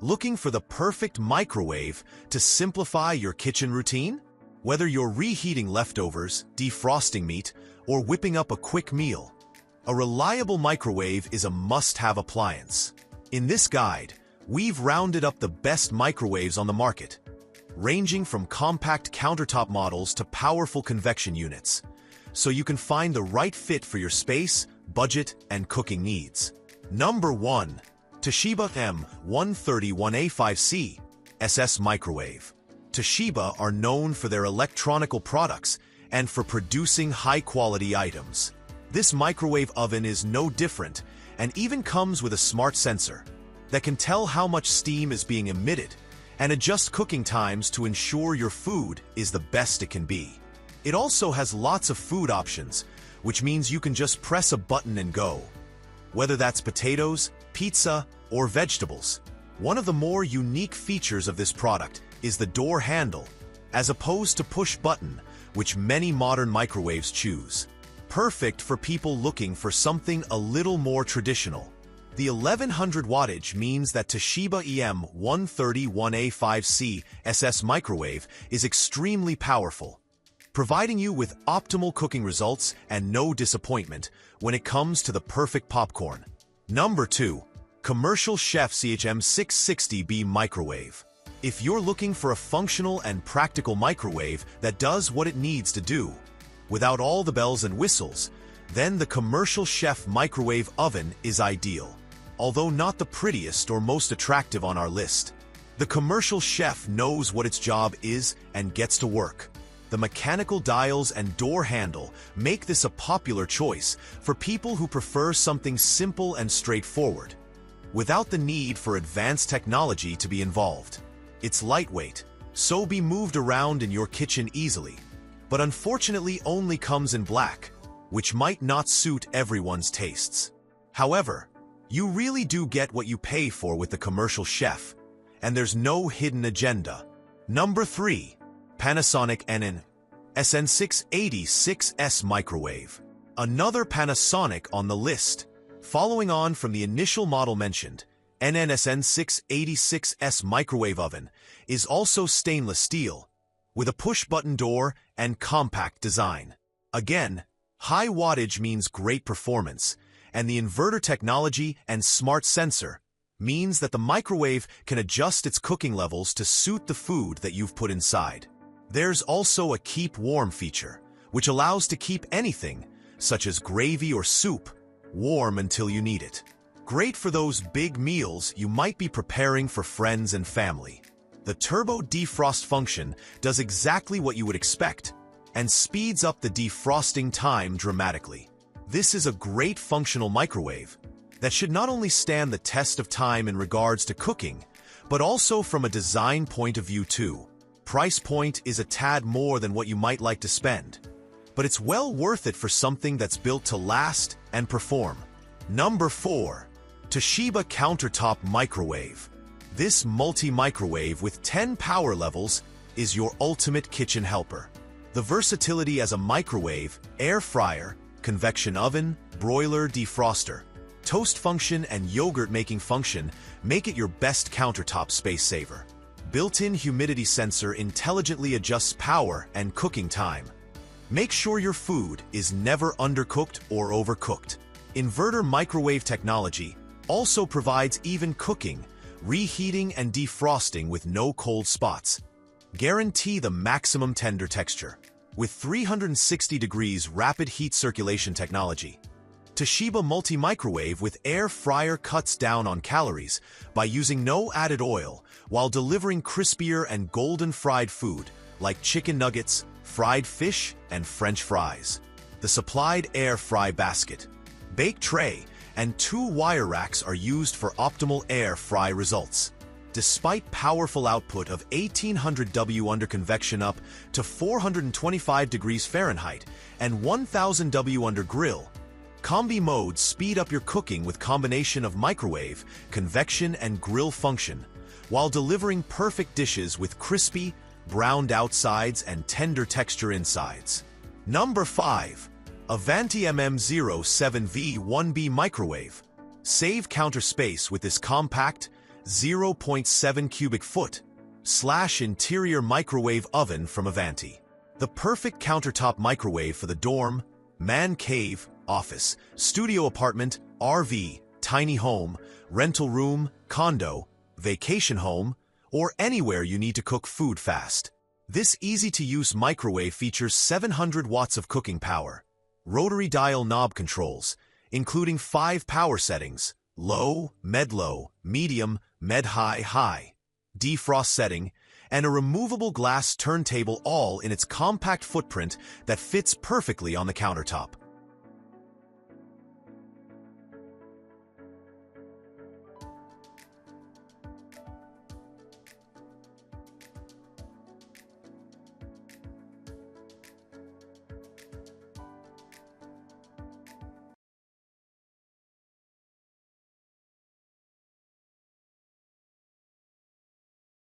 Looking for the perfect microwave to simplify your kitchen routine? Whether you're reheating leftovers, defrosting meat, or whipping up a quick meal, a reliable microwave is a must-have appliance. In this guide, we've rounded up the best microwaves on the market, ranging from compact countertop models to powerful convection units, so you can find the right fit for your space, budget, and cooking needs. Number 1. Toshiba M131A5C SS Microwave. Toshiba are known for their electronical products and for producing high-quality items. This microwave oven is no different and even comes with a smart sensor that can tell how much steam is being emitted and adjust cooking times to ensure your food is the best it can be. It also has lots of food options, which means you can just press a button and go. Whether that's potatoes, pizza, or vegetables. One of the more unique features of this product is the door handle, as opposed to push button, which many modern microwaves choose. Perfect for people looking for something a little more traditional. The 1100 wattage means that Toshiba EM131A5C SS microwave is extremely powerful, providing you with optimal cooking results and no disappointment when it comes to the perfect popcorn. Number 2. Commercial Chef CHM660B Microwave. If you're looking for a functional and practical microwave that does what it needs to do, without all the bells and whistles, then the Commercial Chef microwave oven is ideal. Although not the prettiest or most attractive on our list, the Commercial Chef knows what its job is and gets to work. The mechanical dials and door handle make this a popular choice for people who prefer something simple and straightforward, without the need for advanced technology to be involved. It's lightweight, so be moved around in your kitchen easily, but unfortunately only comes in black, which might not suit everyone's tastes. However, you really do get what you pay for with the Commercial Chef, and there's no hidden agenda. Number 3. Panasonic SN686S Microwave. Another Panasonic on the list. Following on from the initial model mentioned, SN686S microwave oven is also stainless steel, with a push-button door and compact design. Again, high wattage means great performance, and the inverter technology and smart sensor means that the microwave can adjust its cooking levels to suit the food that you've put inside. There's also a keep warm feature, which allows to keep anything, such as gravy or soup, warm until you need it. Great for those big meals you might be preparing for friends and family. The turbo defrost function does exactly what you would expect and speeds up the defrosting time dramatically. This is a great functional microwave that should not only stand the test of time in regards to cooking, but also from a design point of view too. Price point is a tad more than what you might like to spend, but it's well worth it for something that's built to last and perform. Number 4. Toshiba Countertop Microwave. This multi-microwave with 10 power levels is your ultimate kitchen helper. The versatility as a microwave, air fryer, convection oven, broiler defroster, toast function, and yogurt making function make it your best countertop space saver. Built-in humidity sensor intelligently adjusts power and cooking time. Make sure your food is never undercooked or overcooked. Inverter microwave technology also provides even cooking, reheating, and defrosting with no cold spots. Guarantee the maximum tender texture with 360 degrees rapid heat circulation technology. Toshiba multi-microwave with air fryer cuts down on calories by using no added oil while delivering crispier and golden fried food like chicken nuggets, fried fish, and French fries. The supplied air fry basket, bake tray, and 2 wire racks are used for optimal air fry results. Despite powerful output of 1800 W under convection up to 425 degrees Fahrenheit and 1000 W under grill, combi modes speed up your cooking with combination of microwave, convection, and grill function, while delivering perfect dishes with crispy, browned outsides and tender texture insides. Number 5. Avanti MM07V1B Microwave. Save counter space with this compact, 0.7 cubic foot / interior microwave oven from Avanti. The perfect countertop microwave for the dorm, man cave, office, studio apartment, RV, tiny home, rental room, condo, vacation home, or anywhere you need to cook food fast. This easy-to-use microwave features 700 watts of cooking power, rotary dial knob controls, including 5 power settings: low, med-low, medium, med-high, high, defrost setting, and a removable glass turntable, all in its compact footprint that fits perfectly on the countertop.